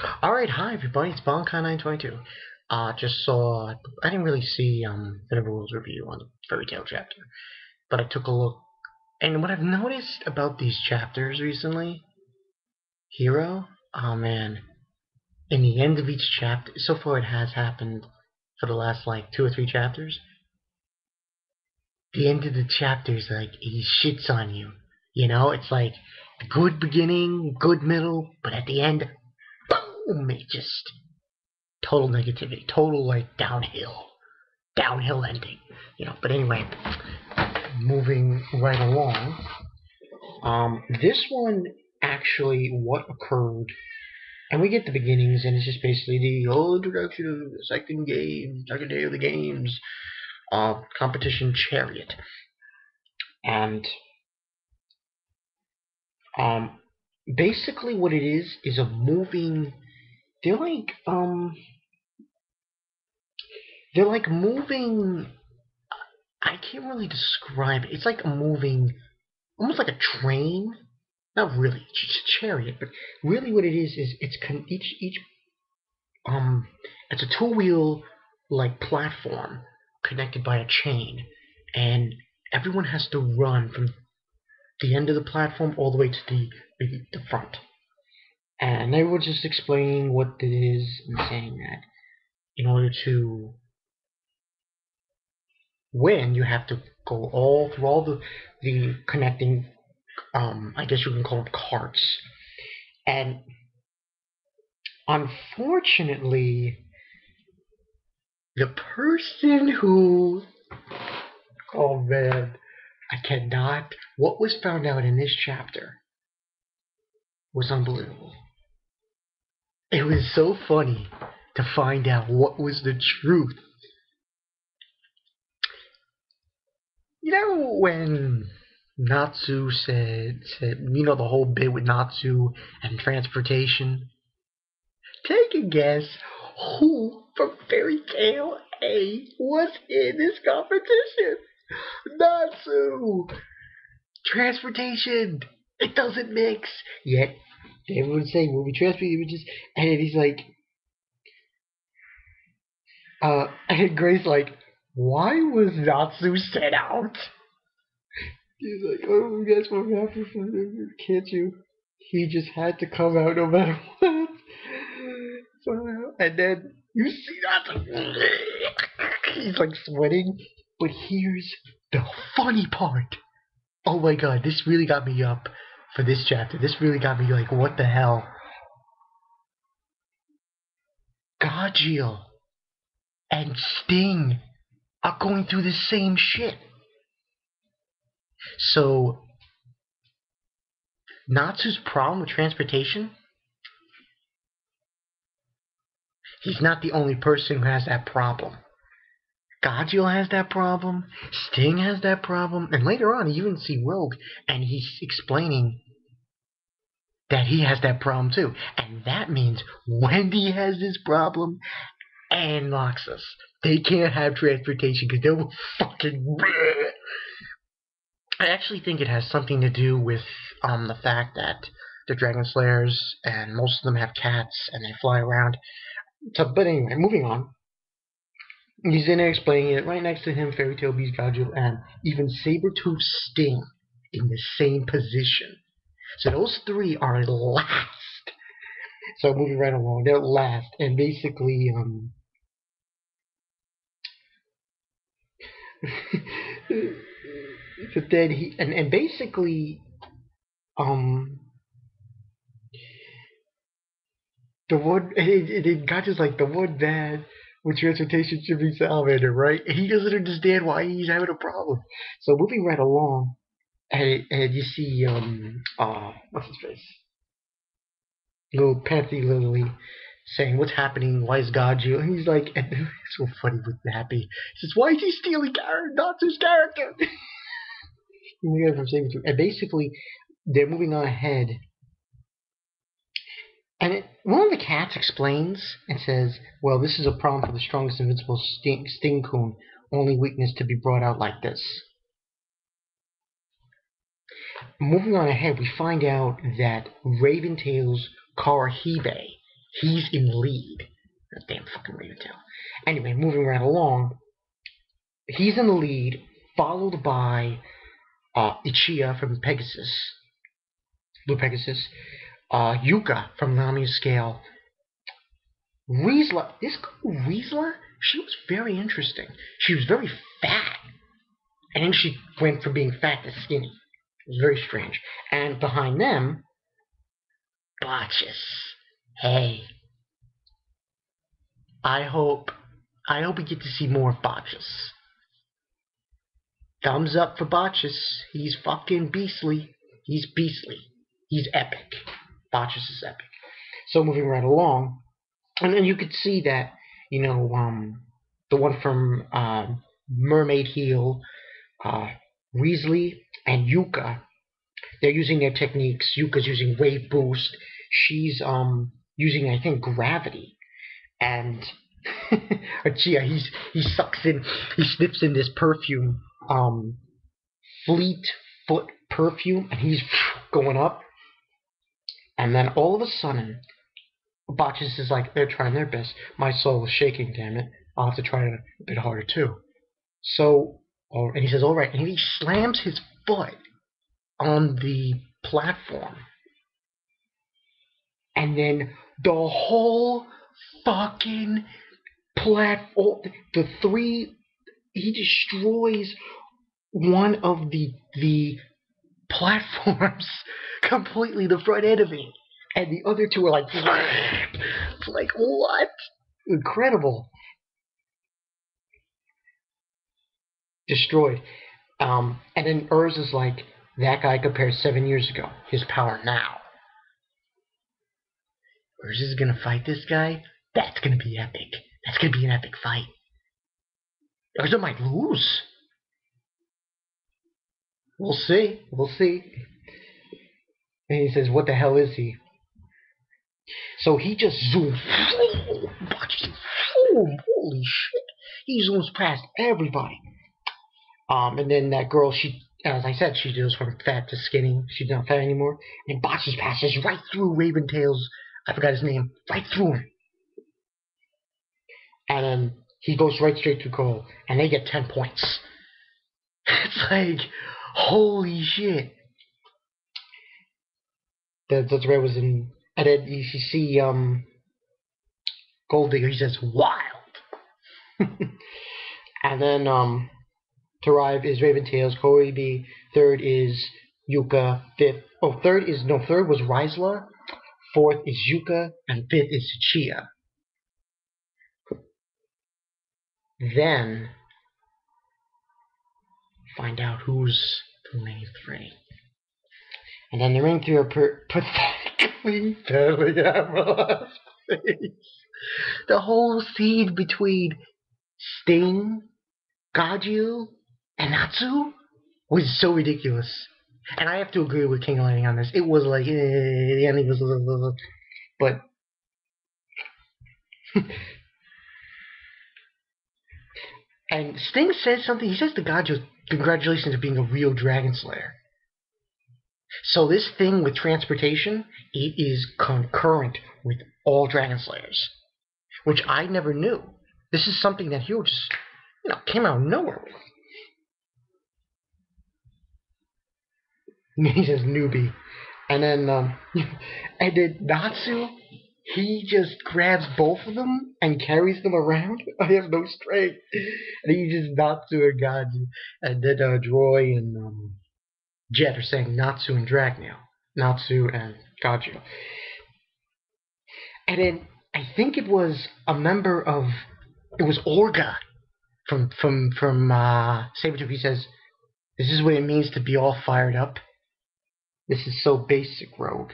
Alright, hi everybody, it's Bonkai922. Just saw, I didn't really see the rules review on the Fairy Tail chapter, but I took a look, and what I've noticed about these chapters recently, Hero, oh man, in the end of each chapter, so far it has happened for the last like 2 or 3 chapters, the end of the chapter is like, he shits on you, it's like, good beginning, good middle, but at the end, boom, it just total negativity, total like downhill ending, But anyway, moving right along. This one actually what occurred, and we get the beginnings, and it's just basically the whole introduction of the second day of the games, competition Chariot, and um, basically what it is a moving. They're like they're like moving. I can't really describe it. It's like a moving, almost like a train. Not really, it's just a chariot, but really what it is each it's a two-wheel like platform connected by a chain, and everyone has to run from the end of the platform all the way to the front. And they were just explaining what it is and saying that in order to win, you have to go all through all the connecting, I guess you can call them carts. And unfortunately, the person who, oh man, I cannot, what was found out in this chapter was unbelievable. It was so funny to find out what was the truth. When Natsu said the whole bit with Natsu and transportation? Take a guess who from Fairy Tail A was in this competition? Natsu! Transportation! It doesn't mix! Yet, everyone's saying, will we transport images? And he's like, and Grace like, why was Natsu sent out? He's like, oh, you guys won't have to, can't you? He just had to come out no matter what. And then you see Natsu. He's like sweating. But here's the funny part. Oh my god, this really got me up for this chapter. This really got me like, what the hell? Gajiel and Sting are going through the same shit. So, Natsu's problem with transportation, he's not the only person who has that problem. Gajiel has that problem, Sting has that problem, and later on you even see Rogue, and he's explaining that he has that problem too. And that means Wendy has this problem, and Noxus. They can't have transportation because they will fucking. I actually think it has something to do with the fact that they're dragon slayers and most of them have cats and they fly around. So, but anyway, moving on. He's in there explaining it. Right next to him, Fairy Tail Beast, Gajiel, and even Sabretooth Sting in the same position. So those three are last. So moving right along, they're last, and basically, but then he and basically, um, the one it got just like the one bad with transportation should be Salamander, right? And he doesn't understand why he's having a problem. So moving right along, and you see what's his face, little Panthy Lily saying, "What's happening? Why is God you?" And he's like, and it's so funny with Happy. He says, "Why is he stealing Natsu's character?" And basically, they're moving on ahead. And one of the cats explains and says, well, this is a problem for the strongest invincible Sting-kun. Only weakness to be brought out like this. Moving on ahead, we find out that Raventail's Karahibe, He's in the lead. That damn fucking Raventail. Anyway, moving right along, he's in the lead, followed by Ichiya from Pegasus, Blue Pegasus, Yuka from Nami's Scale, Riesla. This girl, Riesla, she was very interesting. She was very fat, and then she went from being fat to skinny. It was very strange. And behind them, BACCHUS. Hey, I hope we get to see more of BACCHUS. Thumbs up for BACCHUS. He's fucking beastly. He's beastly. He's epic. BACCHUS is epic. So moving right along, and then you could see that, you know, the one from Mermaid Heel, Riesli, and Yuka, they're using their techniques. Yuka's using Wave Boost. She's using, I think, Gravity. And Chia, he sucks in, he snips in this perfume, Fleet Foot perfume, and he's going up. And then all of a sudden, BACCHUS is like, they're trying their best. My soul is shaking, damn it. I'll have to try it a bit harder too. So, and he says, all right, and he slams his foot on the platform. And then the whole fucking platform, he destroys one of the platforms completely, the front end of it. And the other two are like, it's like, what? Incredible. Destroyed. And then Urs is like, that guy compared 7 years ago. His power now. Urs is gonna fight this guy? That's gonna be epic. That's gonna be an epic fight. Urza might lose. We'll see. We'll see. And he says, what the hell is he? So he just zooms. Holy shit. He zooms past everybody. And then that girl, she, as I said, she goes from fat to skinny. She's not fat anymore. And BACCHUS passes right through Raventail's, I forgot his name, right through him. And then he goes right straight to goal. And they get 10 points. It's like, holy shit. That's where it was in. And then you see Gold Digger, he says, wild. And then to arrive is Raventail's, Koibi, third is Yuka, third was Riesla, fourth is Yuka, and fifth is Chia. Then find out who's the remaining three. And then the remaining three are pathetically barely at last place. The whole scene between Sting, Gaju, and Natsu was so ridiculous. And I have to agree with King Lightning on this. It was like, the ending was, but and Sting says something. He says to Gaju, congratulations on being a real Dragon Slayer. So this thing with transportation, it is concurrent with all Dragon Slayers, which I never knew. This is something that Hiro just, came out of nowhere with. He says newbie. And then Natsu, he just grabs both of them and carries them around. I have no strength. And he just Natsu and Gaju. And then Droy and Jet are saying Natsu and Dragneel. Natsu and Gaju. And then I think it was a member of, it was Orga from Sabretooth. He says, this is what it means to be all fired up. This is so basic, Rogue.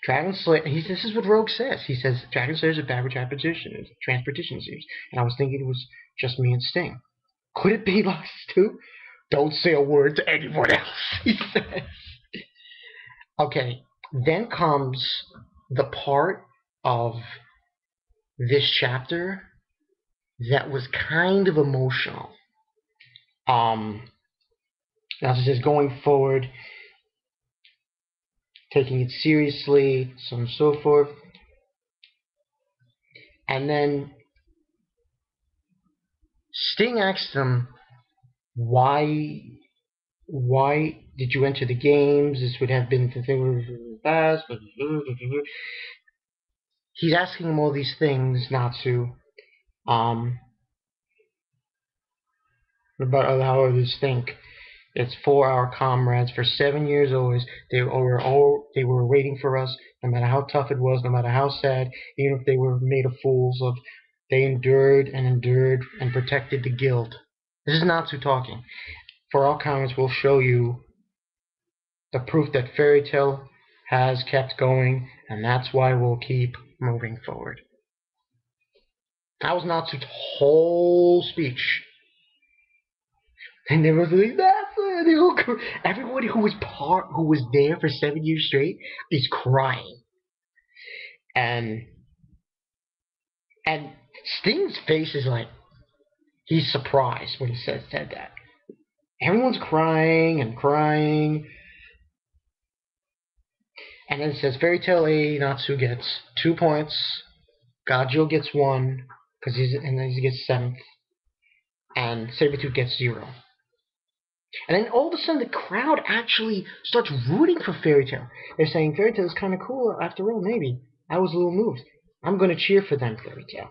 Dragon Slayer, this is what Rogue says. He says, Dragon Slayers are bad with transportation seems. And I was thinking it was just me and Sting. Could it be us too? Don't say a word to anyone else, he says. Okay, then comes the part of this chapter that was kind of emotional. Now it says going forward, taking it seriously, so on and so forth. And then Sting asks him, why did you enter the games? This would have been the thing fast. He's asking him all these things, Natsu, about how others think. It's for our comrades. For 7 years always, they were waiting for us, no matter how tough it was, no matter how sad, even if they were made of fools of. They endured and protected the guild. This is Natsu talking. For our comrades, we'll show you the proof that Fairy Tail has kept going, and that's why we'll keep moving forward. That was Natsu's whole speech. And there was like, that's it. Everybody who was there for 7 years straight is crying. And Sting's face is like, he's surprised when he said that. Everyone's crying and crying. And then it says, Fairy Tail A, Natsu gets 2 points. Gajio gets 1, and then he gets 7th. And Sabretooth gets 0. And then all of a sudden the crowd actually starts rooting for Fairy Tail. They're saying, Fairy Tail is kind of cool after all, maybe. I was a little moved. I'm going to cheer for them, Fairy Tail.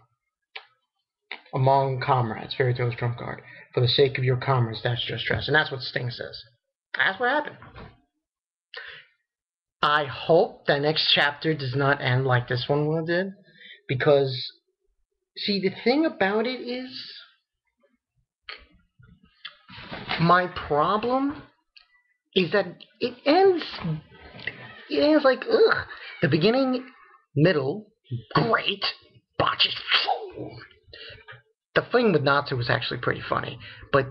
Among comrades, Fairy Tail's trump card. For the sake of your comrades, that's just stress. And that's what Sting says. That's what happened. I hope the next chapter does not end like this one did. Because, see, the thing about it is, my problem is that it ends like, ugh. The beginning, middle, great. BACCHUS. The thing with Natsu was actually pretty funny. But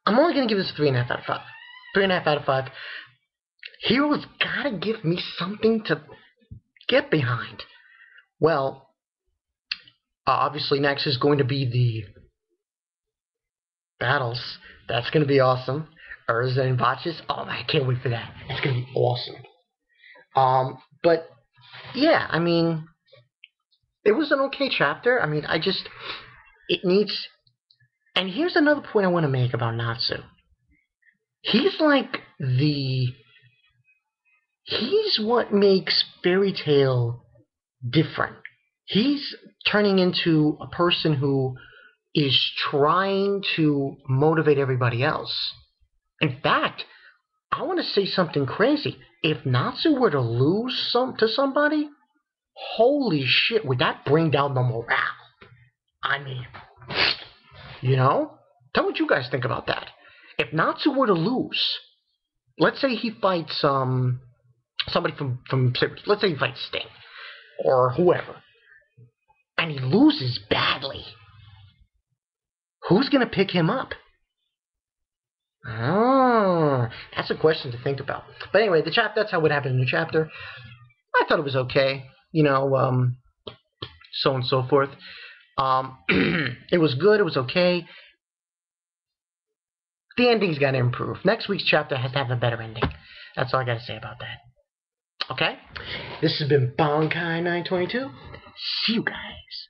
I'm only going to give this a 3.5 out of 5. 3.5 out of 5. Hero's got to give me something to get behind. Well, obviously next is going to be the battles. That's going to be awesome. Urza and BACCHUS. Oh man, I can't wait for that. That's going to be awesome. But yeah, I mean, it was an okay chapter. I mean, it needs. And here's another point I want to make about Natsu. He's like he's what makes Fairy Tail different. He's turning into a person who is trying to motivate everybody else. In fact, I want to say something crazy. If Natsu were to lose to somebody, holy shit, would that bring down the morale? I mean, you know? Tell what you guys think about that. If Natsu were to lose, let's say he fights somebody from let's say he fights Sting or whoever, and he loses badly. Who's going to pick him up? Oh, that's a question to think about. But anyway, that's how it happened in the chapter. I thought it was okay. You know, so on and so forth. It was good. It was okay. The ending's got to improve. Next week's chapter has to have a better ending. That's all I got to say about that. Okay? This has been Bankai 922. See you guys